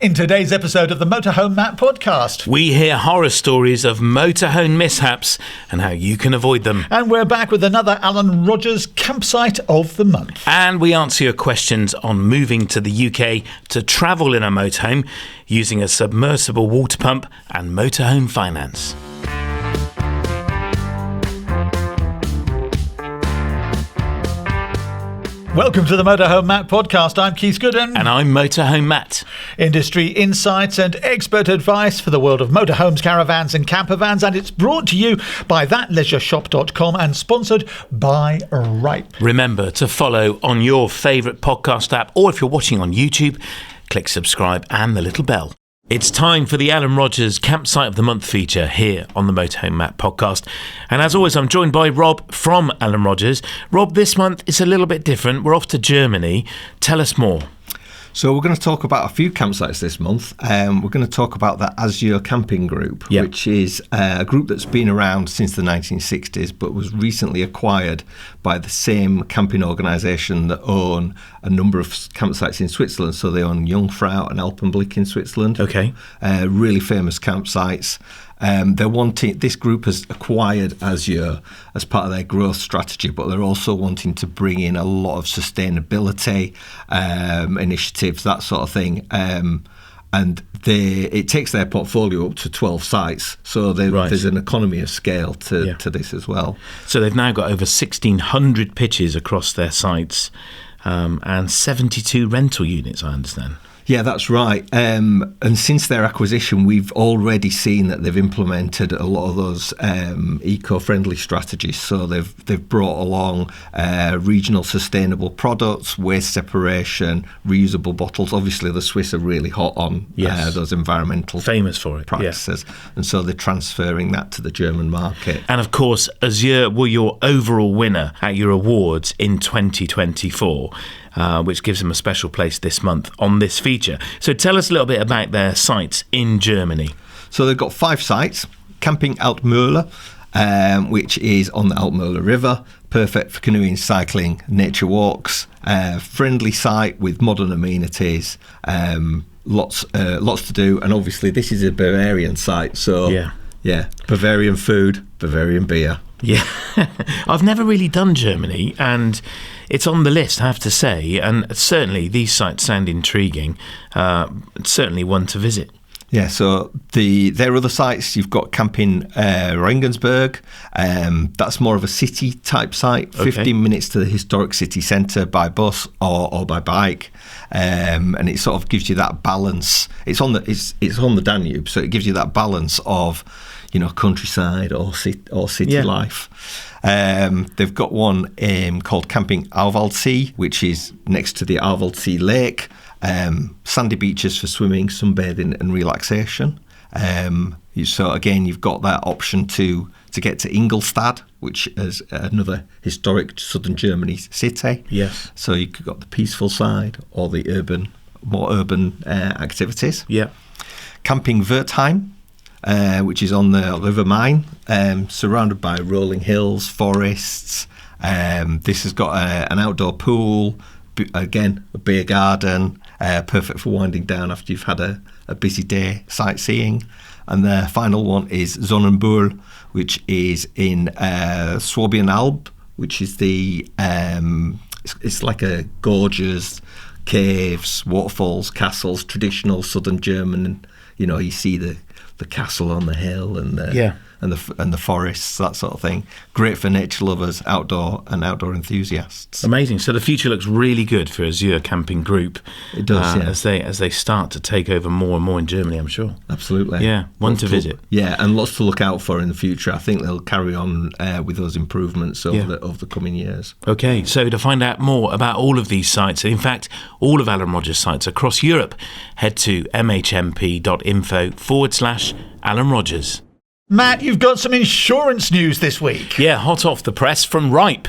In today's episode of the Motorhome Matt podcast, we hear horror stories of motorhome mishaps and how you can avoid them. And we're back with another Alan Rogers campsite of the month. And we answer your questions on moving to the UK to travel in a motorhome using a submersible water pump and motorhome finance. Welcome to the Motorhome Matt podcast. I'm Keith Gooden. And I'm Motorhome Matt. Industry insights and expert advice for the world of motorhomes, caravans and campervans. And it's brought to you by thatleisureshop.com and sponsored by Ripe. Remember to follow on your favourite podcast app, or if you're watching on YouTube, click subscribe and the little bell. It's time for the Alan Rogers Campsite of the Month feature here on the Motorhome Matt podcast. And as always, I'm joined by Rob from Alan Rogers. Rob, this month is a little bit different. We're off to Germany. Tell us more. So we're going to talk about a few campsites this month. We're going to talk about the Azure Camping Group, which is a group that's been around since the 1960s, but was recently acquired by the same camping organisation that own a number of campsites in Switzerland. So they own Jungfrau and Alpenblick in Switzerland. Okay. Really famous campsites. They're wanting, this group has acquired Azure as part of their growth strategy, but they're also wanting to bring in a lot of sustainability initiatives, that sort of thing. And it takes their portfolio up to 12 sites, so there's an economy of scale to this as well. So they've now got over 1,600 pitches across their sites and 72 rental units, I understand. Yeah, that's right. And since their acquisition, we've already seen that they've implemented a lot of those eco-friendly strategies. So they've brought along regional sustainable products, waste separation, reusable bottles. Obviously, the Swiss are really hot on those environmental famous for it practices, and so they're transferring that to the German market. And of course, Azure were your overall winner at your awards in 2024. Which gives them a special place this month on this feature. So tell us a little bit about their sites in Germany. So they've got 5 sites. Camping Altmöhle, which is on the Altmöhle River, perfect for canoeing, cycling, nature walks. Friendly site with modern amenities, lots to do. And obviously this is a Bavarian site, so Bavarian food, Bavarian beer. Yeah, I've never really done Germany, and it's on the list, I have to say, and certainly these sites sound intriguing. Certainly one to visit. Yeah, so their other sites, you've got Camping Regensburg. That's more of a city type site, 15 minutes to the historic city centre by bus or by bike. And it sort of gives you that balance. It's on the Danube, so it gives you that balance of, countryside or city life. They've got one called Camping Auwaldsee, which is next to the Auwaldsee Lake. Sandy beaches for swimming, sunbathing and relaxation. So again, you've got that option to get to Ingolstadt, which is another historic southern Germany city. Yes. So you've got the peaceful side or the more urban activities. Yeah. Camping Wertheim, which is on the River Main, surrounded by rolling hills, forests. This has got an outdoor pool, again, a beer garden, perfect for winding down after you've had a busy day sightseeing. And the final one is Sonnenbühl, which is in Swabian Alb, which is it's like a gorgeous caves, waterfalls, castles, traditional southern German. You see the castle on the hill and the forests, that sort of thing. Great for nature lovers, outdoor enthusiasts. Amazing. So the future looks really good for Azure Camping Group. It does, as they start to take over more and more in Germany, I'm sure. Absolutely. Yeah, one to visit. Yeah, and lots to look out for in the future. I think they'll carry on with those improvements over the coming years. Okay, so to find out more about all of these sites, in fact, all of Alan Rogers' sites across Europe, head to mhmp.info/Alan Rogers. Matt, you've got some insurance news this week. Yeah, hot off the press from Ripe.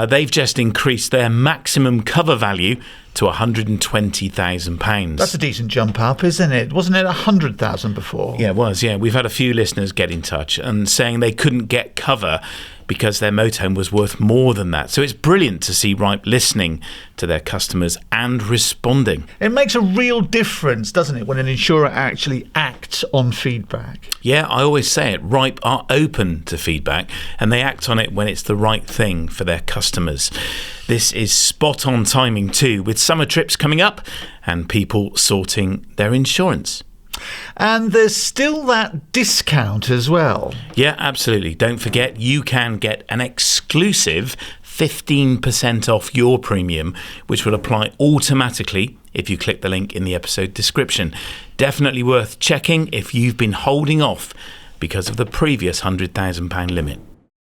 They've just increased their maximum cover value to £120,000. That's a decent jump up, isn't it? Wasn't it 100,000 before? Yeah, it was. Yeah, we've had a few listeners get in touch and saying they couldn't get cover because their motorhome was worth more than that. So it's brilliant to see Ripe listening to their customers and responding. It makes a real difference, doesn't it, when an insurer actually acts on feedback? Yeah, I always say it. Ripe are open to feedback and they act on it when it's the right thing for their customers. This is spot on timing too, with summer trips coming up and people sorting their insurance. And there's still that discount as well. Yeah, absolutely. Don't forget, you can get an exclusive 15% off your premium, which will apply automatically if you click the link in the episode description. Definitely worth checking if you've been holding off because of the previous £100,000 limit.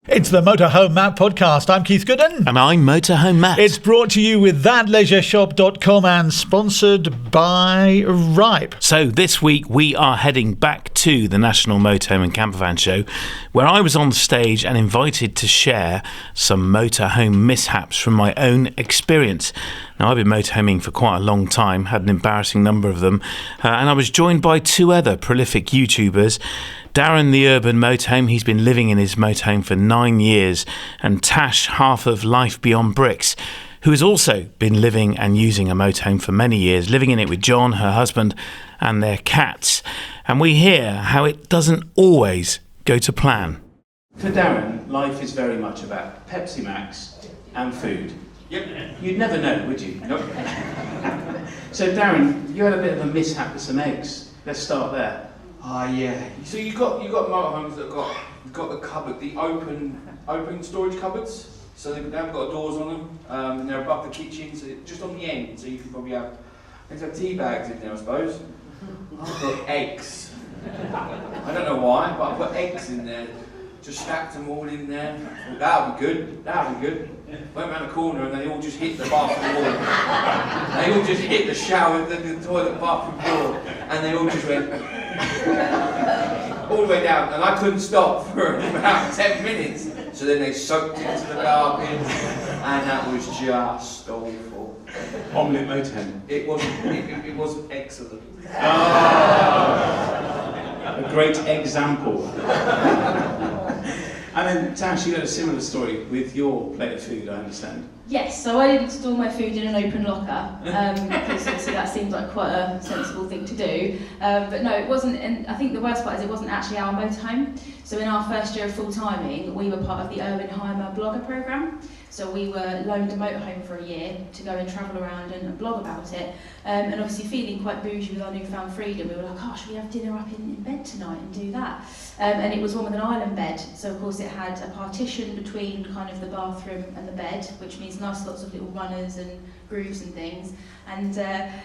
It's the Motorhome Matt podcast. I'm Keith Gooden. And I'm Motorhome Matt. It's brought to you with thatleisureshop.com and sponsored by Ripe. So this week we are heading back to the National Motorhome and Campervan Show, where I was on stage and invited to share some motorhome mishaps from my own experience. Now, I've been motorhoming for quite a long time, had an embarrassing number of them, and I was joined by two other prolific YouTubers. Darran, the urban motorhome, he's been living in his motorhome for 9 years, and Tash, half of Life Beyond Bricks, who has also been living and using a motorhome for many years, living in it with John, her husband, and their cats. And we hear how it doesn't always go to plan. For Darran, life is very much about Pepsi Max and food. Yep. You'd never know, would you? Nope. So Darran, you had a bit of a mishap with some eggs. Let's start there. Yeah. So you got motorhomes that got the cupboard, the open storage cupboards. So they haven't got doors on them, and they're above the kitchen, so just on the end. So you can probably have tea bags in there, I suppose. I put eggs. I don't know why, but I put eggs in there. Just stacked them all in there. Thought, that'll be good. That'll be good. Went round the corner and they all just hit the bathroom wall. They all just hit the shower, the toilet, bathroom door, and they all just went all the way down. And I couldn't stop for about 10 minutes. So then they soaked into the carpet, and that was just awful. Omelette motorhome. It wasn't excellent. A great example. And then Tash, you had a similar story with your plate of food, I understand. Yes, so I didn't store my food in an open locker, because obviously that seems like quite a sensible thing to do. But no, it wasn't, and I think the worst part is it wasn't actually our motorhome. So in our first year of full timing, we were part of the Erwin blogger programme. So we were loaned a motorhome for a year to go and travel around and blog about it. And obviously feeling quite bougie with our newfound freedom, we were like, oh, should we have dinner up in bed tonight and do that? And it was one with an island bed. So of course it had a partition between kind of the bathroom and the bed, which means nice lots of little runners and grooves and things. And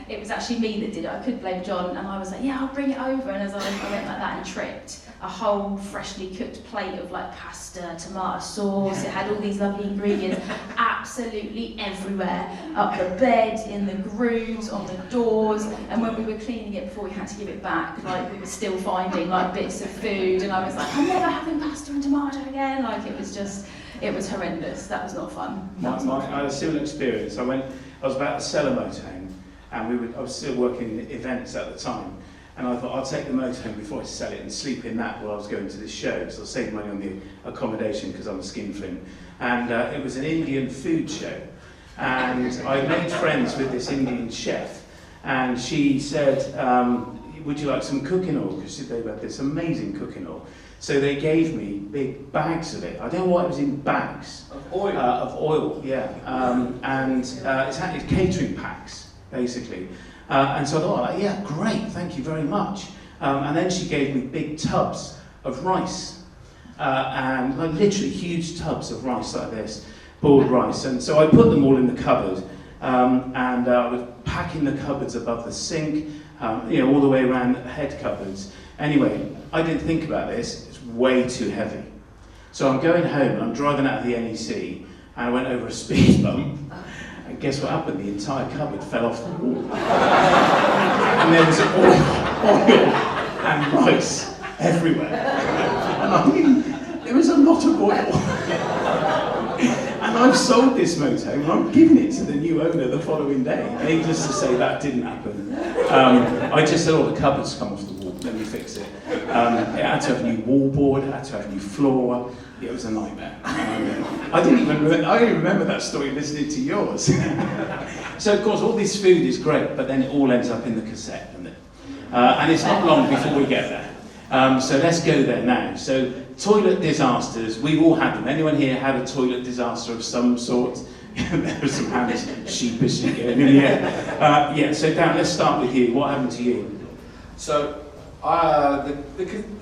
it was actually me that did it. I could blame John, and I was like, yeah, I'll bring it over. And as I went like that and tripped, a whole freshly cooked plate of like pasta, tomato sauce. It had all these lovely ingredients absolutely everywhere. Up the bed, in the grooves, on the doors. And when we were cleaning it before we had to give it back, like we were still finding like bits of food. And I was like, I'm never having pasta and tomato again. Like it was horrendous. That was not fun. I had a similar experience. I was about to sell a motorhome, and I was still working in events at the time. And I thought, I'll take the motorhome before I sell it and sleep in that while I was going to this show. So I'll save money on the accommodation because I'm a skinflint. And it was an Indian food show. And I made friends with this Indian chef. And she said, would you like some cooking oil? Because they had this amazing cooking oil. So they gave me big bags of it. I don't know why it was in bags. Of oil? Of oil, yeah. It's catering packs, basically. And so I thought, like, yeah, great, thank you very much. And then she gave me big tubs of rice, and like literally huge tubs of rice like this, boiled rice. And so I put them all in the cupboard, and I was packing the cupboards above the sink, all the way around the head cupboards. Anyway, I didn't think about this, it's way too heavy. So I'm going home, and I'm driving out of the NEC, and I went over a speed bump. And guess what happened? The entire cupboard fell off the wall. And there was oil and rice everywhere. And I mean, there was a lot of oil. And I've sold this motorhome, and I'm giving it to the new owner the following day. Needless to say, that didn't happen. I just said, the cupboard's come off the wall, let me fix it. It had to have new wallboard, it had to have new floor, It was a nightmare. I only remember that story listening to yours. So of course all this food is great, but then it all ends up in the cassette, doesn't it? And it's not long before we get there. So let's go there now. So toilet disasters, we've all had them. Anyone here had a toilet disaster of some sort? There were some hands sheepishly going in the air. Yeah, so Dan, let's start with you. What happened to you? So,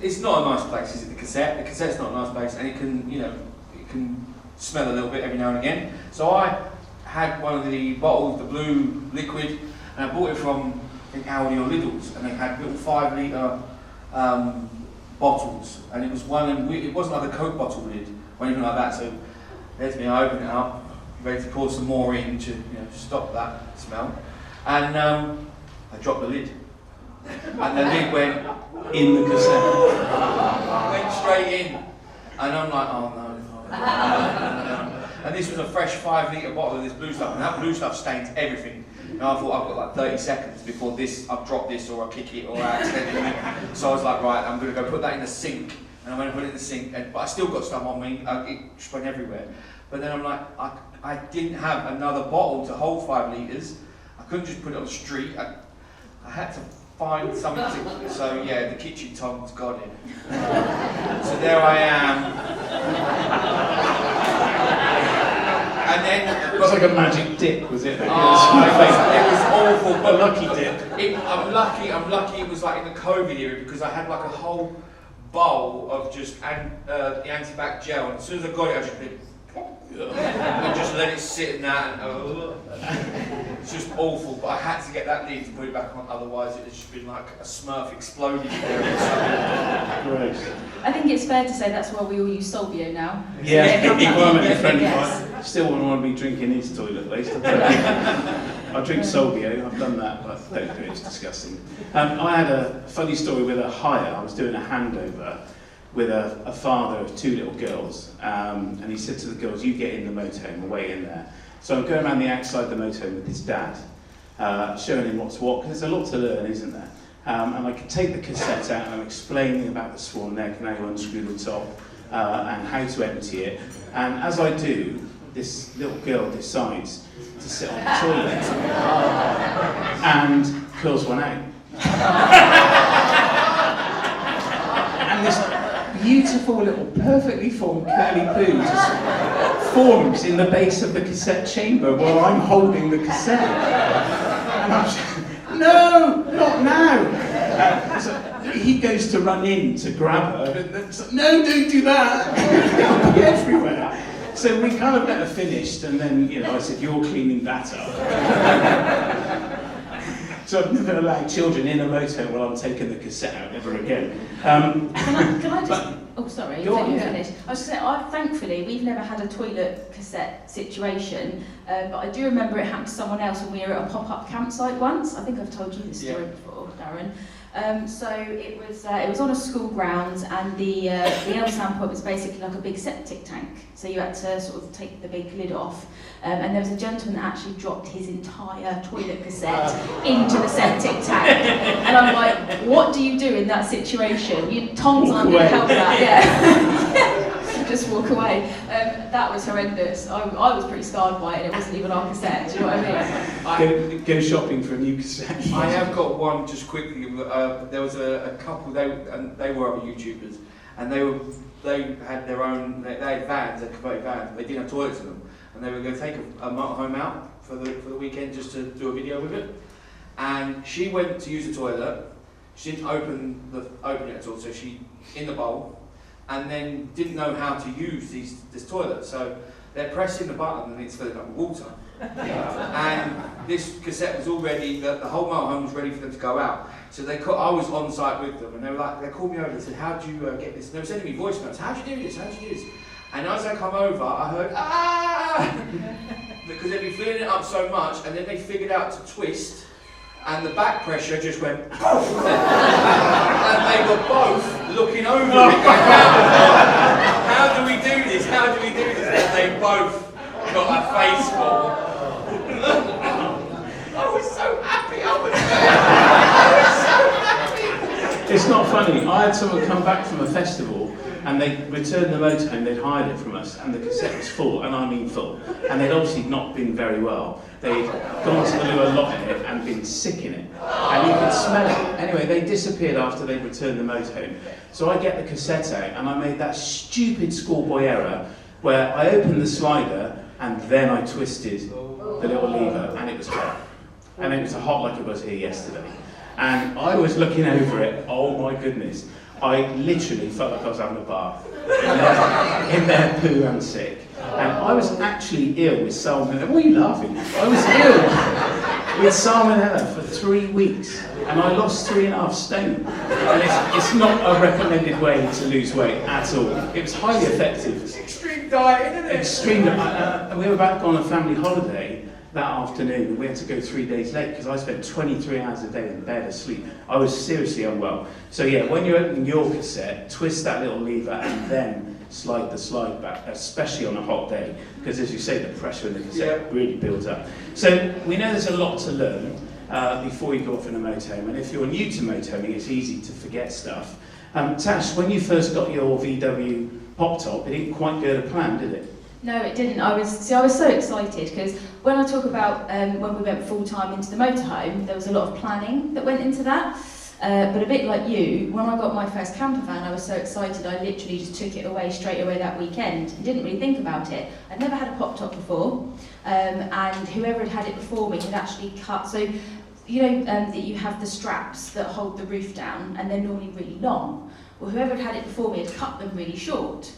it's not a nice place, is it, the cassette? The cassette's not a nice place, and it can smell a little bit every now and again. So I had one of the bottles, the blue liquid, and I bought it from, I think, Aldi or Lidl's, and they had little 5 litre bottles, and it was it wasn't like a Coke bottle lid or anything like that, so there's me, I open it up, ready to pour some more in to stop that smell, and I dropped the lid. And the lid went in the cassette. Went straight in. And I'm like, oh no. And this was a fresh 5 litre bottle of this blue stuff, and that blue stuff stains everything. And I thought I've got like 30 seconds before I've dropped this or I kick it or I accidentally. So I was like, right, I'm going to go put that in the sink. And I went and put it in the sink, but I still got stuff on me, it just went everywhere. But then I'm like, I didn't have another bottle to hold 5 litres. I couldn't just put it on the street. I had to find something to, so yeah, the kitchen tongs got it. So there I am. And then it was like a magic dip, was it? It was awful, but lucky dip. I'm lucky it was like in the COVID era, because I had like a whole bowl of just the antibac gel, and as soon as I got it, I just did, and just let it sit in that, and it's just awful. But I had to get that lid to put it back on, otherwise it had just been like a Smurf exploding there. I think it's fair to say that's why we all use Solvio now. Yeah, I still wouldn't want to be drinking his toilet waste. I drink Solvio, I've done that, but don't do it, it's disgusting. I had a funny story with a hire. I was doing a handover with a father of 2 little girls, and he said to the girls, you get in the motorhome, away in there. So I'm going around the outside of the motorhome with his dad, showing him what's what, because there's a lot to learn, isn't there? And I could take the cassette out, and I'm explaining about the swan neck and how to unscrew the top, and how to empty it. And as I do, this little girl decides to sit on the toilet and pulls one out. And this beautiful little perfectly formed curly poo just forms in the base of the cassette chamber while I'm holding the cassette. And I'm just, no, not now. So he goes to run in to grab her, and then, so, no, don't do that. It'll be everywhere. So we kind of let her finished, and then I said, you're cleaning that up. So I've never allowed children in a motorhome while I'm taking the cassette out ever again. Can I just... Oh, sorry, go on, finish. I was going to say, thankfully, we've never had a toilet cassette situation, but I do remember it happened to someone else when we were at a pop-up campsite once. I think I've told you this story before, Darren. So it was on a school grounds, and the L-Sound pump was basically like a big septic tank. So you had to sort of take the big lid off, and there was a gentleman that actually dropped his entire toilet cassette into the septic tank. And I'm like, what do you do in that situation? Your tongs aren't going to help that, yeah. Just walk away. That was horrendous. I was pretty scarred by it, and it wasn't even our cassette, do you know what I mean? Go shopping for a new cassette. I have got one just quickly. There was a couple, they were other YouTubers, and they had their own, they had vans, they converted vans, but they didn't have toilets in them, and they were going to take a motorhome out for the weekend just to do a video with it. And she went to use the toilet, she didn't open it at all, so she in the bowl, and then didn't know how to use this toilet. So they're pressing the button and it's filling up with water. And this cassette was all ready, the whole motorhome was ready for them to go out. So I was on site with them, and they called me over and said, how do you get this? And they were sending me voice notes, how do you do this, how do you do this? And as I come over, I heard, ah! Because they'd been filling it up so much, and then they figured out to twist, and the back pressure just went, and they were both looking over it, going, how do we do this, how do we do this? And they both got a face full. I was so happy, I was so happy. It's not funny. I had someone come back from a festival and they returned the motorhome, they'd hired it from us, and the cassette was full, and I mean full. And they'd obviously not been very well. They'd gone to the loo a lot in it and been sick in it. And you could smell it. Anyway, they disappeared after they'd returned the motorhome. So I get the cassette out, and I made that stupid schoolboy error where I opened the slider, and then I twisted the little lever, and it was hot. And it was hot like it was here yesterday. And I was looking over it, oh my goodness. I literally felt like I was having a bath in their poo and sick. And I was actually ill with salmonella. What are you laughing at? I was ill with salmonella for 3 weeks. And I lost 3.5 stone. And it's not a recommended way to lose weight at all. It was highly effective. It's extreme diet, isn't it? Extreme diet. We were about to go on a family holiday that afternoon, and we had to go 3 days late because I spent 23 hours a day in bed asleep. I was seriously unwell. So yeah, when you open your cassette, twist that little lever and then slide the slide back, especially on a hot day, because as you say, the pressure in the cassette really builds up. So we know there's a lot to learn before you go off in a motorhome, and if you're new to motorhoming, it's easy to forget stuff. Tash, when you first got your VW pop top, it didn't quite go to plan, did it? No, it didn't. I was so excited because when I talk about when we went full-time into the motorhome, there was a lot of planning that went into that. But a bit like you, when I got my first camper van, I was so excited I literally just took it away straight away that weekend and didn't really think about it. I'd never had a pop top before, and whoever had had it before me had actually cut. So you know that you have the straps that hold the roof down, and they're normally really long. Well, whoever had had it before me had cut them really short.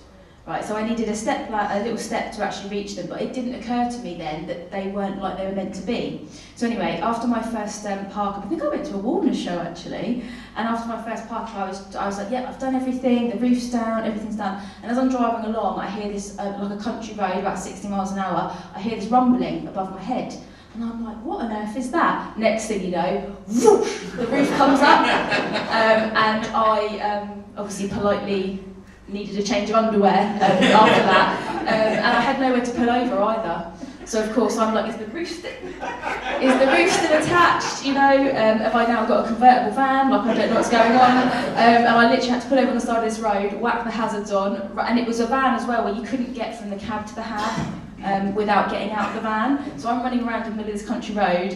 Right, so I needed a little step to actually reach them, but it didn't occur to me then that they weren't like they were meant to be. So anyway, after my first park up, I think I went to a Warner show actually, and after my first park up, I was like, yeah, I've done everything, the roof's down, everything's done. And as I'm driving along, I hear this, like a country road, about 60 miles an hour, I hear this rumbling above my head. And I'm like, what on earth is that? Next thing you know, whoosh, the roof comes up, and I obviously politely needed a change of underwear after that, and I had nowhere to pull over either. So of course I'm like, is the roof still attached? You know, have I now got a convertible van? Like I don't know what's going on. And I literally had to pull over on the side of this road, whack the hazards on, and it was a van as well where you couldn't get from the cab to the hab without getting out of the van. So I'm running around in the middle of this country road,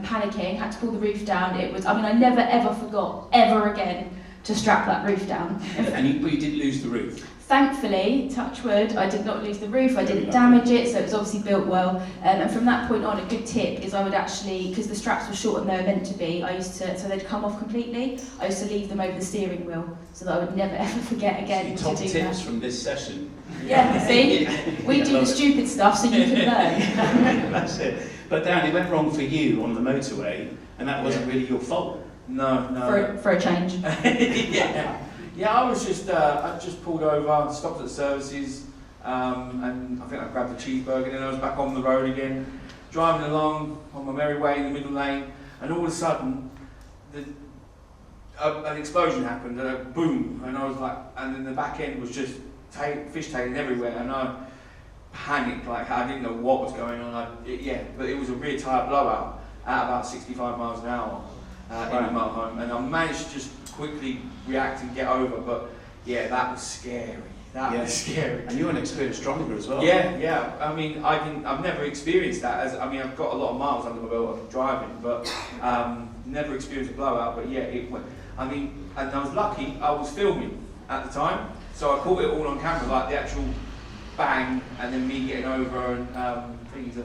panicking, had to pull the roof down. It was, I mean, I never ever forgot ever again to strap that roof down. But you did lose the roof? Thankfully, touch wood, I did not lose the roof, I didn't damage it, so it was obviously built well. And from that point on, a good tip is I would actually, because the straps were shorter than they were meant to be, so they'd come off completely, I used to leave them over the steering wheel, so that I would never ever forget again to do that. Top tips from this session. Yeah, see? We do the stupid stuff so you can learn. That's it. But Dan, it went wrong for you on the motorway, and that wasn't really your fault. No. For a change. Yeah, I was just, I just pulled over, stopped at the services, and I think I grabbed a cheeseburger, and then I was back on the road again, driving along on my merry way in the middle lane, and all of a sudden, an explosion happened, boom, and I was like, and then the back end was just fishtailing everywhere, and I panicked, like I didn't know what was going on. But it was a rear tyre blowout at about 65 miles an hour. In the motorhome, and I managed to just quickly react and get over, but yeah, that was scary. That was scary. And you're an experienced driver as well. Yeah. I mean, I've never experienced that. I've got a lot of miles under my belt of driving, but never experienced a blowout. But yeah, it went. And I was lucky. I was filming at the time, so I caught it all on camera, like the actual bang, and then me getting over and things.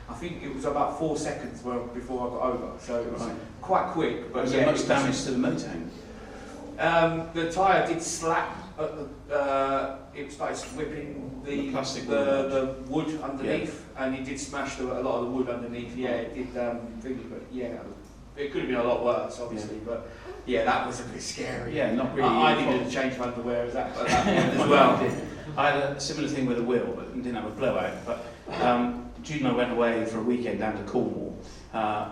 I think it was about 4 seconds before I got over, so it was quite quick. But was there much damage to the motorhome? The tyre did slap. It started whipping the plastic the wood underneath, and it did smash a lot of the wood underneath. Yeah, it did things, but yeah, it could have been a lot worse, obviously. But yeah, that was a bit scary. Yeah, not really. I needed a change of underwear at that point as well. I had a similar thing with a wheel, but didn't have a blowout. But Jude and I went away for a weekend down to Cornwall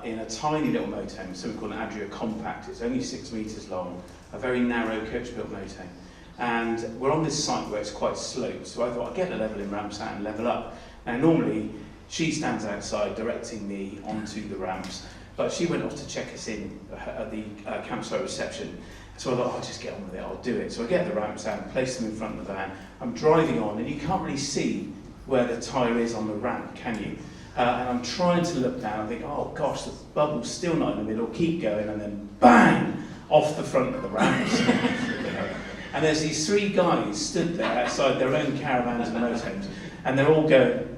in a tiny little motorhome, something called an Adria Compact. It's only 6 metres long, a very narrow coach-built motorhome. And we're on this site where it's quite sloped, so I thought I'd get the levelling ramps out and level up. Now normally she stands outside directing me onto the ramps, but she went off to check us in at the campsite reception. So I thought, I'll just get on with it, I'll do it. So I get the ramps out and place them in front of the van. I'm driving on, and you can't really see where the tyre is on the ramp, can you? And I'm trying to look down and think, oh gosh, the bubble's still not in the middle, keep going, and then bang, off the front of the ramps. And there's these 3 guys stood there outside their own caravans and motorhomes, and they're all going,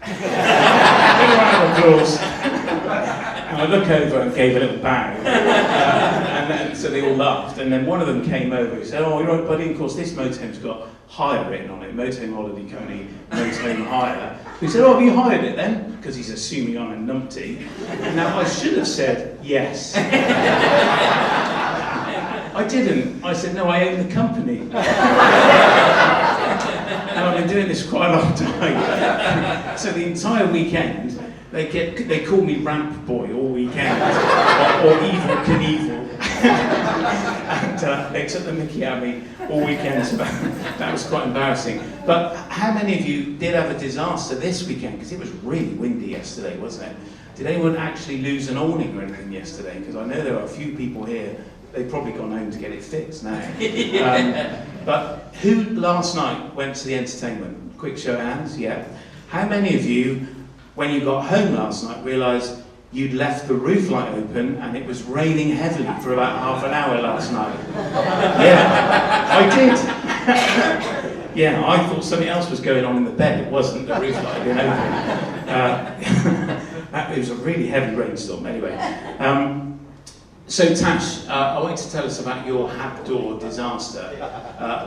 big round of applause. And I look over and gave a little bow, and then, so they all laughed. And then one of them came over and said, "Oh, you're right, buddy. Of course, this motorhome's got hire written on it. Motorhome holiday company, motorhome hire." He said, "Oh, have you hired it then?" Because he's assuming I'm a numpty. Now I should have said yes. I didn't. I said, "No, I own the company." And I've been doing this quite a long time. So the entire weekend, they call me Ramp Boy all weekend, or Evil Knievel. And they took the mickey out of me all weekend, so that was quite embarrassing. But how many of you did have a disaster this weekend? Because it was really windy yesterday, wasn't it? Did anyone actually lose an awning or anything yesterday? Because I know there are a few people here, they've probably gone home to get it fixed now. But who last night went to the entertainment? Quick show of hands, yeah. How many of you, when you got home last night, realised you'd left the roof light open and it was raining heavily for about half an hour last night? Yeah, I did. Yeah, I thought something else was going on in the bed. It wasn't, the roof light had been open. It was a really heavy rainstorm anyway. So Tash, I wanted to tell us about your hab door disaster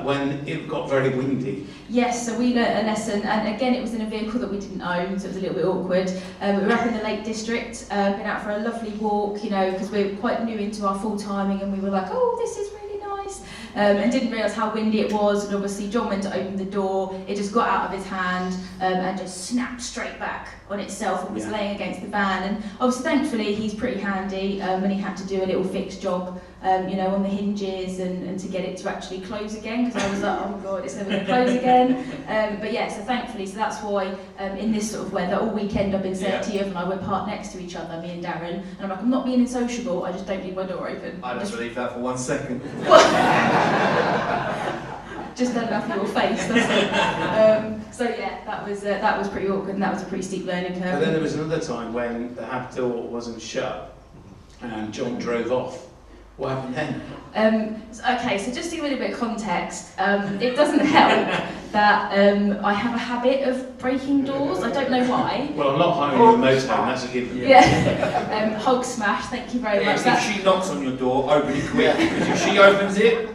when it got very windy. Yes, so we learnt a lesson, and again it was in a vehicle that we didn't own, so it was a little bit awkward. We were up in the Lake District, been out for a lovely walk, you know, because we're quite new into our full timing, and we were like, oh, this is really nice. And didn't realise how windy it was, and obviously John went to open the door, it just got out of his hand and just snapped straight back on itself and was laying against the van. And obviously thankfully he's pretty handy when he had to do a little fix job, you know, on the hinges and to get it to actually close again, because I was like, oh my god, it's never going to close again. But yeah, so thankfully, so that's why in this sort of weather, all weekend I've been saying to you and I, we're parked next to each other, me and Darran, and I'm like, I'm not being insociable, I just don't leave my door open. I don't believe that for 1 second. Just don't laugh at your face, doesn't it? So yeah, that was pretty awkward, and that was a pretty steep learning curve. But then there was another time when the hab door wasn't shut and John drove off. What happened then? Okay, so just to give it a bit of context, it doesn't help that I have a habit of breaking doors. I don't know why. Well, I'm not hiring you a motorhome, that's a given. Yeah. Hog smash, thank you very much. If she knocks on your door, open it quick, because if she opens it...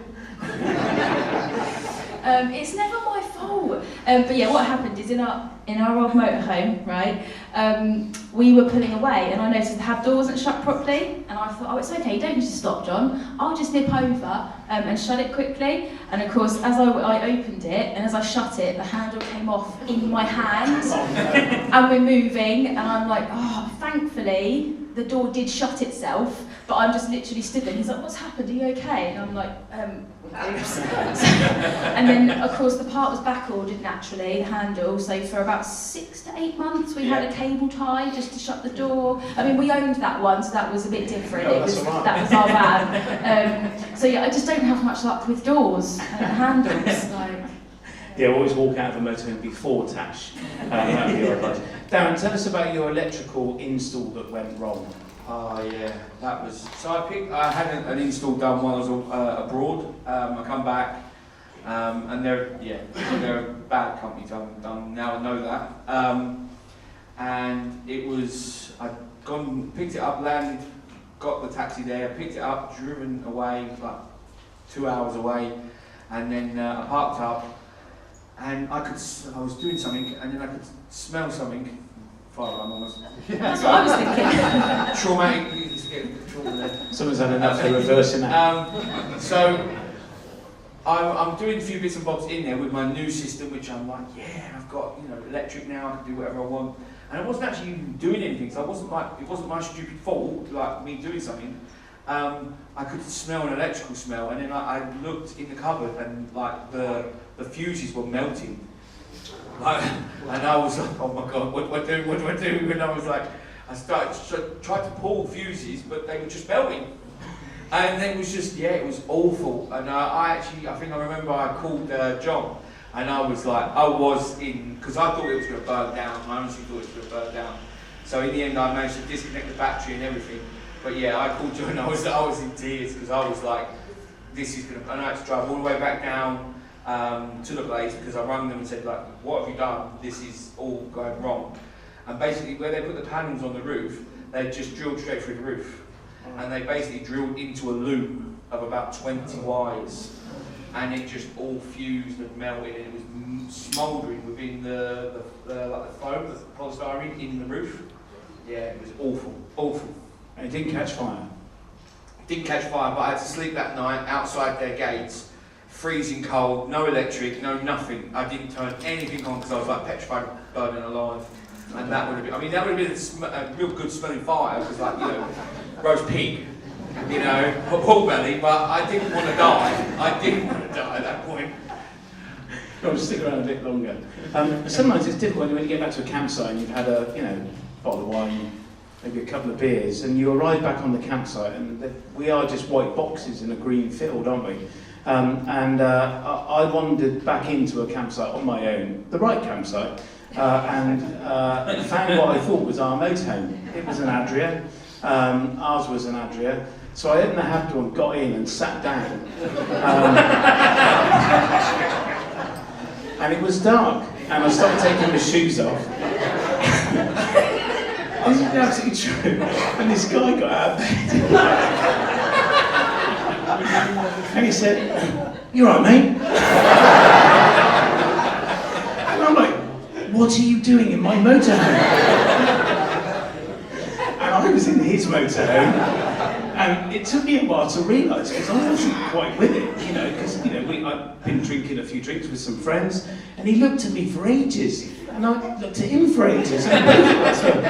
It's never my fault. But yeah, what happened is in our old motorhome, right, we were pulling away and I noticed the hab door wasn't shut properly, and I thought, oh, it's okay, you don't need to stop, John. I'll just nip over and shut it quickly. And of course, as I opened it and as I shut it, the handle came off in my hand. And we're moving, and I'm like, oh, thankfully, the door did shut itself, but I'm just literally stood there. He's like, what's happened? Are you okay? And I'm like, oops. And then, of course, the part was back ordered naturally, the handle. So for about 6 to 8 months, we had a cable tie just to shut the door. I mean, we owned that one, so that was a bit different. Oh, that was our van. So yeah, I just don't have much luck with doors and handles. Like. Yeah, always walk out of a motorhome before Tash. That'd be your advice. Darran, tell us about your electrical install that went wrong. Oh yeah, that was... So I had an install done while I was abroad. I come back, and they're a bad company to have done. Now I know that. And it was... I'd gone, picked it up, landed, got the taxi there, picked it up, driven away, like 2 hours away, and then I parked up, and I was doing something, and then I could smell something. Fire alarm almost. That's what I was thinking. Traumatic. Trauma there. Someone's had enough of reversing that. So I'm doing a few bits and bobs in there with my new system, which I'm like, yeah, I've got electric now. I can do whatever I want, and I wasn't actually even doing anything. So it wasn't my stupid fault, like me doing something. I could smell an electrical smell, and then I looked in the cupboard, and like the fuses were melting. And I was like, oh my god, what do I do? And I was like, tried to pull fuses, but they were just melting. And it was just, it was awful. And I think I remember I called John, and I was in, because I thought it was going to burn down. I honestly thought it was going to burn down. So in the end, I managed to disconnect the battery and everything. But yeah, I called John, and I was in tears, because I was like, this is going to, and I had to drive all the way back down to the place, because I rang them and said, like, what have you done? This is all going wrong. And basically, where they put the panels on the roof, they just drilled straight through the roof. And they basically drilled into a loop of about 20 wires, and it just all fused and melted, and it was smouldering within the foam, the polystyrene in the roof. Yeah, it was awful. And it didn't catch fire? It didn't catch fire, but I had to sleep that night outside their gates, freezing cold, no electric, no nothing. I didn't turn anything on because I was like petrified, burning alive. And that would have been, a real good smelling fire, because roast pig, pork belly, but I didn't want to die. I didn't want to die at that point. I'll just stick around a bit longer. Sometimes it's difficult when you get back to a campsite and you've had a bottle of wine, maybe a couple of beers, and you arrive back on the campsite, and we are just white boxes in a green field, aren't we? I wandered back into a campsite on my own, the right campsite, and found what I thought was our motorhome. It was an Adria. Ours was an Adria. So I opened the hab door and got in and sat down. And it was dark, and I started taking my shoes off. This is absolutely true. And this guy got out of bed. And he said, "You all right, mate?" And I'm like, "What are you doing in my motorhome?" And I was in his motorhome, and it took me a while to realise, because I wasn't quite with it, because I'd been drinking a few drinks with some friends, and he looked at me for ages, and I looked at him for ages, and I said,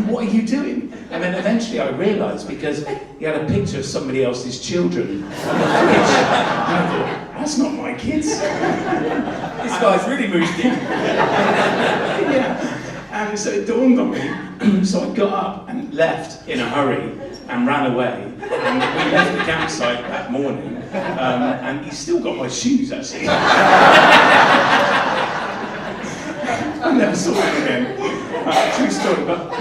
"What are you doing?" And then eventually I realised, because he had a picture of somebody else's children on the fridge, and I thought, that's not my kids. This guy's really moved in. Yeah. And so it dawned on me, so I got up and left in a hurry and ran away. And we left the campsite that morning, and he still got my shoes, actually. I never saw him again. True story, but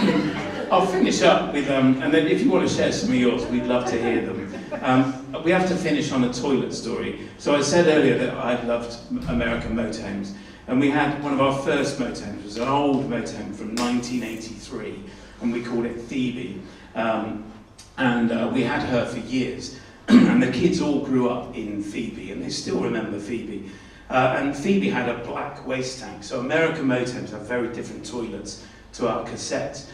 I'll finish up with, and then if you want to share some of yours, we'd love to hear them. We have to finish on a toilet story. So I said earlier that I loved American motorhomes. And we had one of our first motorhomes, it was an old motorhome from 1983, and we called it Phoebe. We had her for years, and the kids all grew up in Phoebe, and they still remember Phoebe. And Phoebe had a black waste tank, so American motorhomes have very different toilets to our cassettes.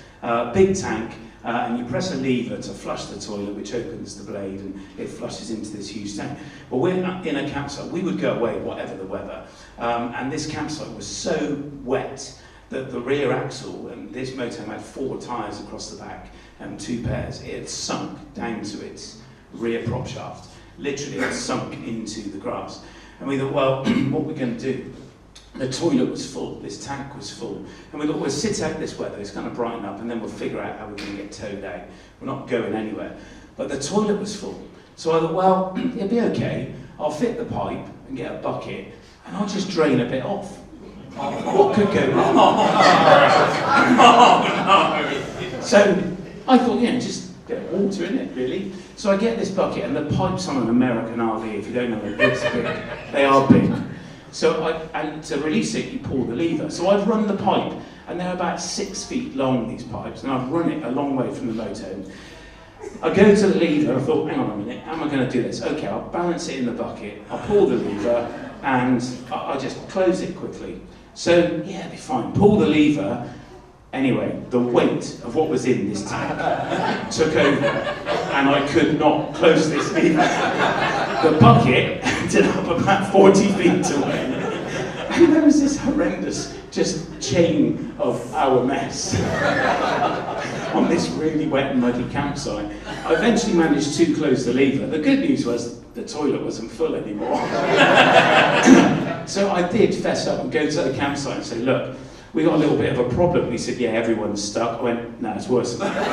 Big tank, and you press a lever to flush the toilet, which opens the blade, and it flushes into this huge tank. Well, we're in a campsite, we would go away whatever the weather, and this campsite was so wet that the rear axle, and this motorhome had 4 tyres across the back and 2 pairs, it had sunk down to its rear prop shaft. Literally, it had sunk into the grass. And we thought, well, what are we going to do? The toilet was full, this tank was full, and we thought, we'll sit out this weather, it's going to brighten up, and then we'll figure out how we're going to get towed out. We're not going anywhere. But the toilet was full. So I thought, well, it'll be okay, I'll fit the pipe and get a bucket, and I'll just drain a bit off. What could go wrong? Oh, no. So I thought, just a bit of water in it, really. So I get this bucket, and the pipes on an American RV, if you don't know, they're big. They are big. So and to release it, you pull the lever. So I'd run the pipe, and they're about 6 feet long, these pipes, and I'd run it a long way from the motorhome. I go to the lever, I thought, hang on a minute, how am I going to do this? Okay, I'll balance it in the bucket, I'll pull the lever, and I'll just close it quickly. So, it'll be fine. Pull the lever. Anyway, the weight of what was in this tank took over, and I could not close this lever. The bucket ended up about 40 feet away. And there was this horrendous just chain of our mess on this really wet and muddy campsite. I eventually managed to close the lever. The good news was the toilet wasn't full anymore. So I did fess up and go to the campsite and say, look, we got a little bit of a problem. He said, yeah, everyone's stuck. I went, no, it's worse than that.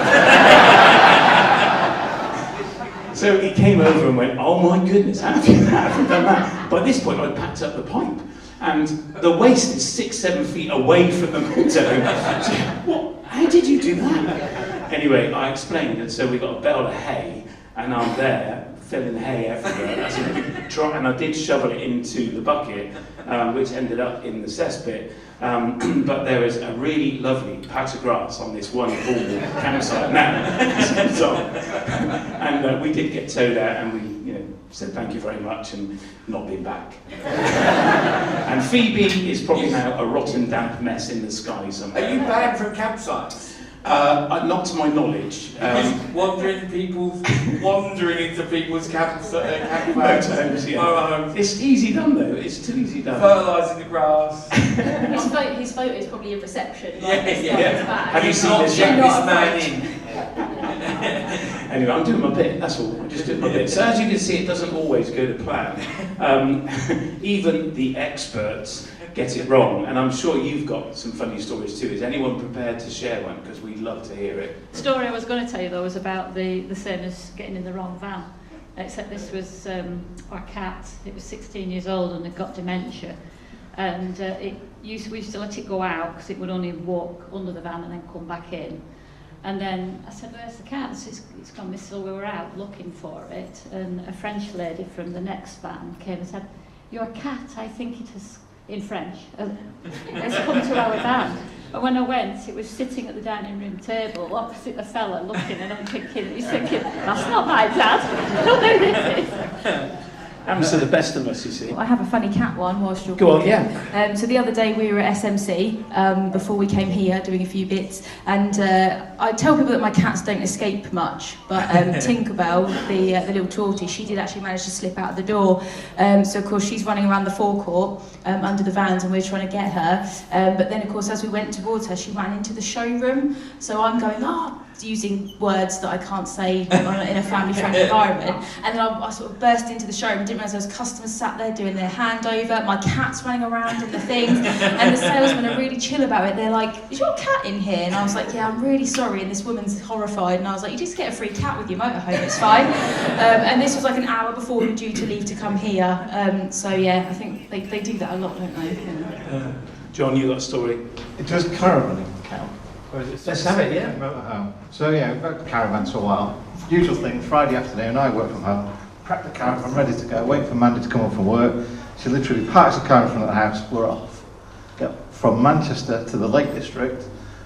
So he came over and went, "Oh my goodness, how have you done that?" By this point, I'd packed up the pipe, and the waste is 6-7 feet away from the motorhome. So, what? How did you do that? Anyway, I explained, and so we got a bale of hay, and I'm there filling hay everywhere. And I did shovel it into the bucket, which ended up in the cesspit. But there is a really lovely patch of grass on this one formal campsite now. So, and we did get towed out, and we said thank you very much and not been back. And Phoebe is probably now a rotten damp mess in the sky somewhere. Are you banned from campsites? Not to my knowledge. Wandering into people's campgrounds. Motorhomes, yeah. It's easy done though. It's too easy done. Fertilising the grass. His photo is probably a reception. Yeah. Have you seen this man in? Anyway, I'm doing my bit, that's all. I'm just doing my bit. So as you can see, it doesn't always go to plan. Even the experts get it wrong, and I'm sure you've got some funny stories too. Is anyone prepared to share one? Because we'd love to hear it. The story I was going to tell you though was about the same as getting in the wrong van, except this was our cat. It was 16 years old and it got dementia, and we used to let it go out because it would only walk under the van and then come back in. And then I said, "Where's the cat?" So it's gone missing. So we were out looking for it, and a French lady from the next van came and said, "Your cat, I think it has," in French, "has come to our van." And when I went, it was sitting at the dining room table opposite the fella looking, and I'm thinking, he's thinking, "That's not my dad. I don't know who this is." Happens to the best of us, you see. I have a funny cat one whilst you're Go on, talking. yeah. So the other day we were at SMC before we came here doing a few bits, and I tell people that my cats don't escape much, but Tinkerbell, the little tortoise, she did actually manage to slip out the door. So of course she's running around the forecourt under the vans, and we're trying to get her. But then of course as we went towards her, she ran into the showroom. So I'm going, using words that I can't say in a family-friendly environment, and then I sort of burst into the showroom. Didn't realise there was customers sat there doing their handover. My cat's running around in the things, and the salesmen are really chill about it. They're like, "Is your cat in here?" And I was like, "Yeah, I'm really sorry." And this woman's horrified, and I was like, "You just get a free cat with your motorhome, it's fine." And this was like an hour before we were due to leave to come here. So yeah, I think they do that a lot, don't they? John, you got a story? Does caravanning count? Let's have it, yeah. Motorhome. So yeah, we've got caravans for a while. Usual thing, Friday afternoon, I work from home, prep the caravan, ready to go, wait for Mandy to come up from work. She literally parks the car in front of the house, we're off. Yep. From Manchester to the Lake District,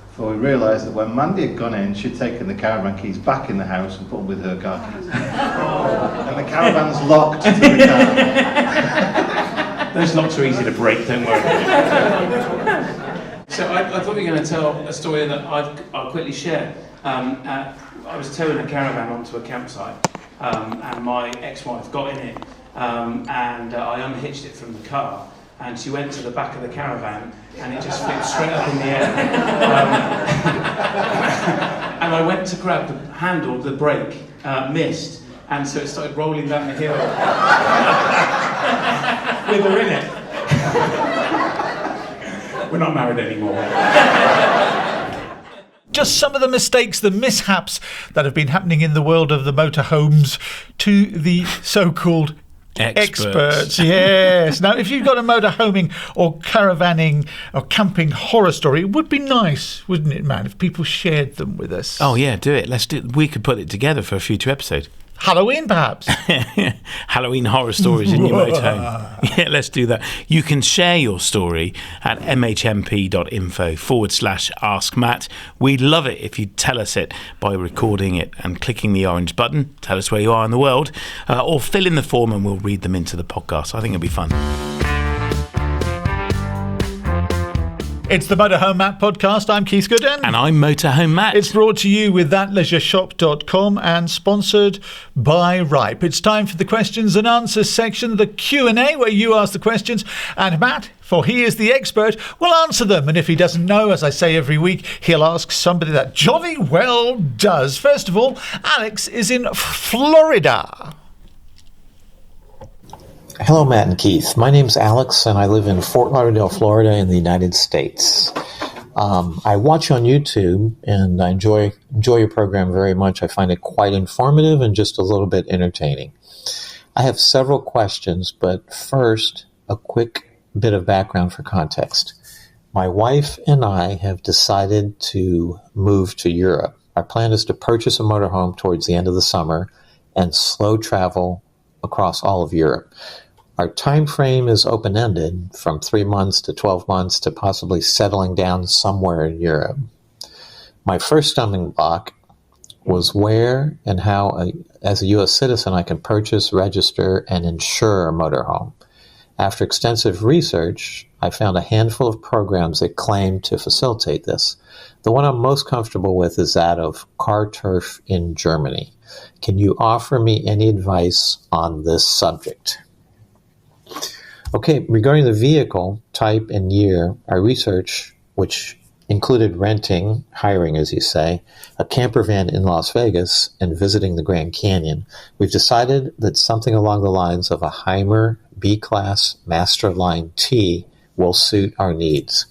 before we realised that when Mandy had gone in, she'd taken the caravan keys back in the house and put them with her car keys. And the caravan's locked to the car. Those locks are easy to break, don't worry. So I thought you were going to tell a story that I'll quickly share. I was towing a caravan onto a campsite, and my ex-wife got in it, and I unhitched it from the car, and she went to the back of the caravan, and it just flipped straight up in the air. And I went to grab the handle, the brake, missed, and so it started rolling down the hill with her in it. We're not married anymore. Just some of the mistakes, the mishaps that have been happening in the world of the motorhomes to the so-called experts. Yes. Now, if you've got a motorhoming or caravanning or camping horror story, it would be nice, wouldn't it, man, if people shared them with us? Oh, yeah, do it. Let's do it. We could put it together for a future episode. Halloween, perhaps. Halloween horror stories in your motorhome. Yeah, let's do that. You can share your story at mhmp.info/Ask Matt. We'd love it if you'd tell us it by recording it and clicking the orange button. Tell us where you are in the world, or fill in the form and we'll read them into the podcast. I think it'll be fun. It's the Motorhome Matt podcast. I'm Keith Gooden. And I'm Motorhome Matt. It's brought to you with thatleisureshop.com and sponsored by Ripe. It's time for the questions and answers section, the Q&A, where you ask the questions. And Matt, for he is the expert, will answer them. And if he doesn't know, as I say every week, he'll ask somebody that jolly well does. First of all, Alex is in Florida. Hello, Matt and Keith. My name's Alex, and I live in Fort Lauderdale, Florida, in the United States. I watch on YouTube, and I enjoy your program very much. I find it quite informative and just a little bit entertaining. I have several questions, but first, a quick bit of background for context. My wife and I have decided to move to Europe. Our plan is to purchase a motorhome towards the end of the summer and slow travel across all of Europe. Our time frame is open-ended, from 3 months to 12 months to possibly settling down somewhere in Europe. My first stumbling block was where and how, as a U.S. citizen, I can purchase, register, and insure a motorhome. After extensive research, I found a handful of programs that claim to facilitate this. The one I'm most comfortable with is that of CarTurf in Germany. Can you offer me any advice on this subject? Okay, regarding the vehicle, type, and year, our research, which included renting, hiring as you say, a camper van in Las Vegas and visiting the Grand Canyon, we've decided that something along the lines of a Heimer B-Class Masterline T will suit our needs.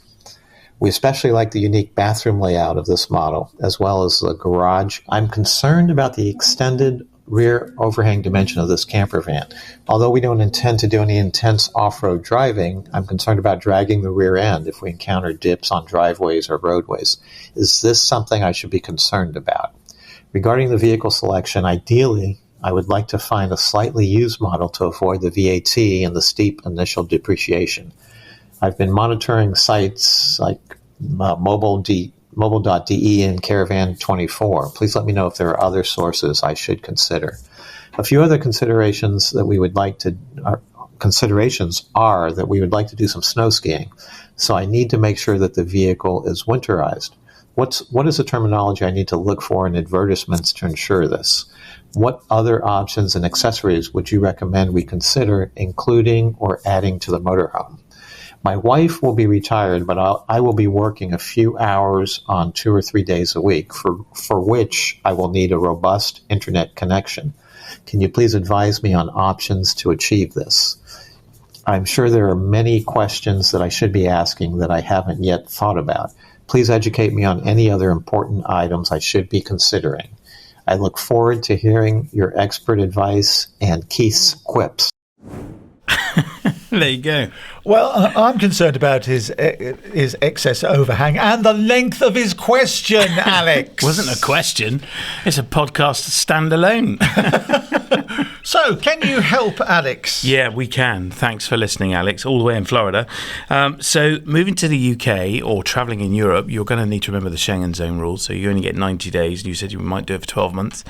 We especially like the unique bathroom layout of this model, as well as the garage. I'm concerned about the extended rear overhang dimension of this camper van. Although we don't intend to do any intense off-road driving, I'm concerned about dragging the rear end if we encounter dips on driveways or roadways. Is this something I should be concerned about? Regarding the vehicle selection, ideally, I would like to find a slightly used model to avoid the VAT and the steep initial depreciation. I've been monitoring sites like mobile.de and Caravan24. Please let me know if there are other sources I should consider. A few other considerations that we would like to do some snow skiing. So I need to make sure that the vehicle is winterized. What is the terminology I need to look for in advertisements to ensure this? What other options and accessories would you recommend we consider including or adding to the motorhome? My wife will be retired, but I will be working a few hours on 2 or 3 days a week, for which I will need a robust internet connection. Can you please advise me on options to achieve this? I'm sure there are many questions that I should be asking that I haven't yet thought about. Please educate me on any other important items I should be considering. I look forward to hearing your expert advice and Keith's quips. There you go. Well, I'm concerned about his excess overhang and the length of his question, Alex. Wasn't a question. It's a podcast standalone. So, can you help, Alex? Yeah, we can. Thanks for listening, Alex, all the way in Florida. So, moving to the UK or travelling in Europe, you're going to need to remember the Schengen zone rules. So, you only get 90 days. You said you might do it for 12 months.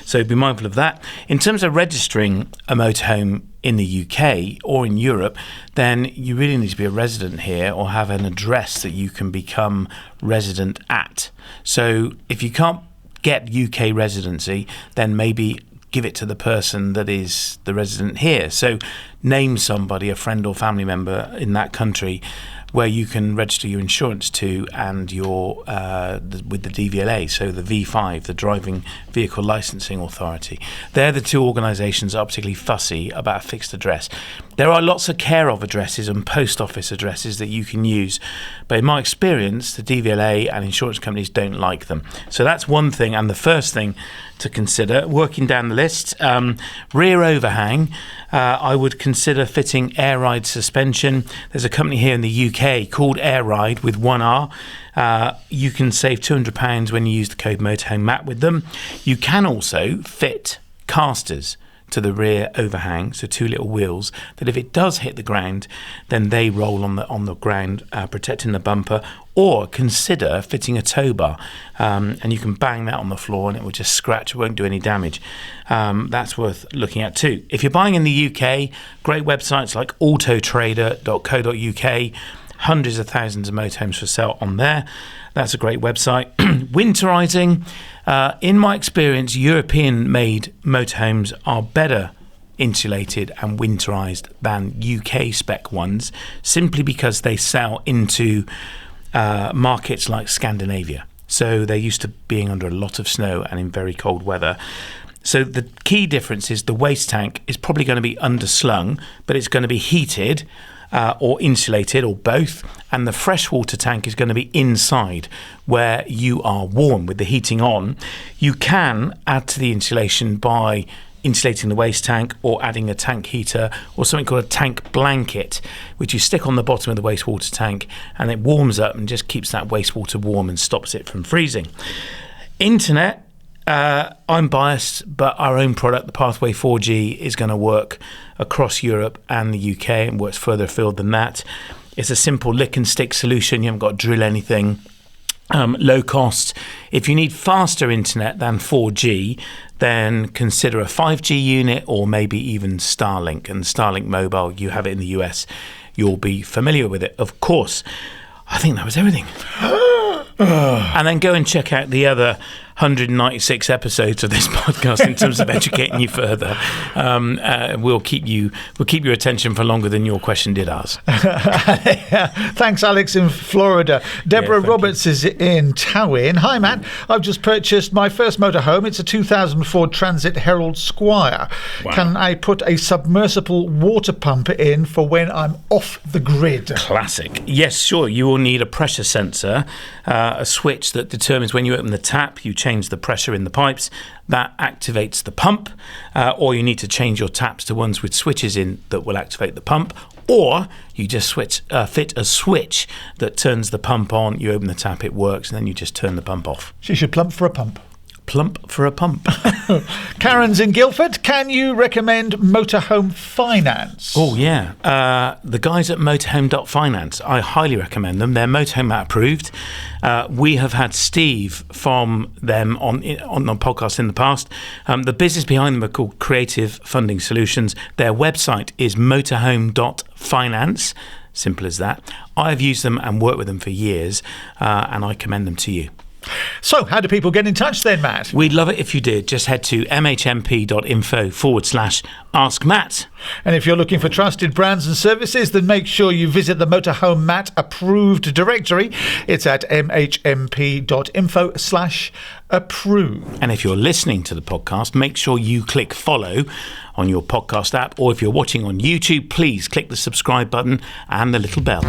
So, be mindful of that. In terms of registering a motorhome in the UK or in Europe, then you really need to be a resident here or have an address that you can become resident at. So if you can't get UK residency, then maybe give it to the person that is the resident here. So name somebody, a friend or family member in that country where you can register your insurance to and your with the DVLA, so the V5, the Driving Vehicle Licensing Authority. They're the two organisations that are particularly fussy about a fixed address. There are lots of care of addresses and post office addresses that you can use, but in my experience, the DVLA and insurance companies don't like them. So that's one thing, and the first thing to consider, working down the list, rear overhang. I would consider fitting air ride suspension. There's a company here in the UK called Air Ride with 1R. You can save £200 when you use the code Motorhome Matt with them. You can also fit casters to the rear overhang, so two little wheels that if it does hit the ground, then they roll on the ground, protecting the bumper. Or consider fitting a tow bar, and you can bang that on the floor and it will just scratch, it won't do any damage. That's worth looking at too. If you're buying in the UK, great websites like autotrader.co.uk, hundreds of thousands of motorhomes for sale on there. That's a great website. Winterising. In my experience, European-made motorhomes are better insulated and winterised than UK spec ones, simply because they sell into markets like Scandinavia. So they're used to being under a lot of snow and in very cold weather. So the key difference is the waste tank is probably going to be underslung, but it's going to be heated. or insulated, or both, and the freshwater tank is going to be inside where you are warm with the heating on. You can add to the insulation by insulating the waste tank or adding a tank heater or something called a tank blanket, which you stick on the bottom of the wastewater tank, and it warms up and just keeps that wastewater warm and stops it from freezing. Internet, I'm biased, but our own product, the Pathway 4G, is going to work across Europe and the UK and works further afield than that. It's a simple lick and stick solution. You haven't got to drill anything. Low cost. If you need faster internet than 4G, then consider a 5G unit or maybe even Starlink. And Starlink Mobile, you have it in the US. You'll be familiar with it, of course. I think that was everything. And then go and check out the other 196 episodes of this podcast in terms of educating you further. We'll keep your attention for longer than your question did ours. Thanks, Alex in Florida. Deborah Roberts is in Towin. Hi, Matt. I've just purchased my first motorhome. It's a 2004 Transit Herald Squire. Wow. Can I put a submersible water pump in for when I'm off the grid? Classic. Yes, sure. You will need a pressure sensor, a switch that determines when you open the tap, you change the pressure in the pipes. That activates the pump, or you need to change your taps to ones with switches in that will activate the pump, or you just fit a switch that turns the pump on. You open the tap, it works, and then you just turn the pump off. She should plump for a pump. Plump for a pump. Karen's in Guildford. Can you recommend Motorhome Finance? Oh, yeah. The guys at motorhome.finance, I highly recommend them. They're Motorhome Matt approved. We have had Steve from them on the podcast in the past. The business behind them are called Creative Funding Solutions. Their website is motorhome.finance. Simple as that. I've used them and worked with them for years, and I commend them to you. So, how do people get in touch then, Matt? We'd love it if you did. Just head to mhmp.info/Ask Matt. And if you're looking for trusted brands and services, then make sure you visit the Motorhome Matt approved directory. It's at mhmp.info/approve. And if you're listening to the podcast, make sure you click follow on your podcast app. Or if you're watching on YouTube, please click the subscribe button and the little bell.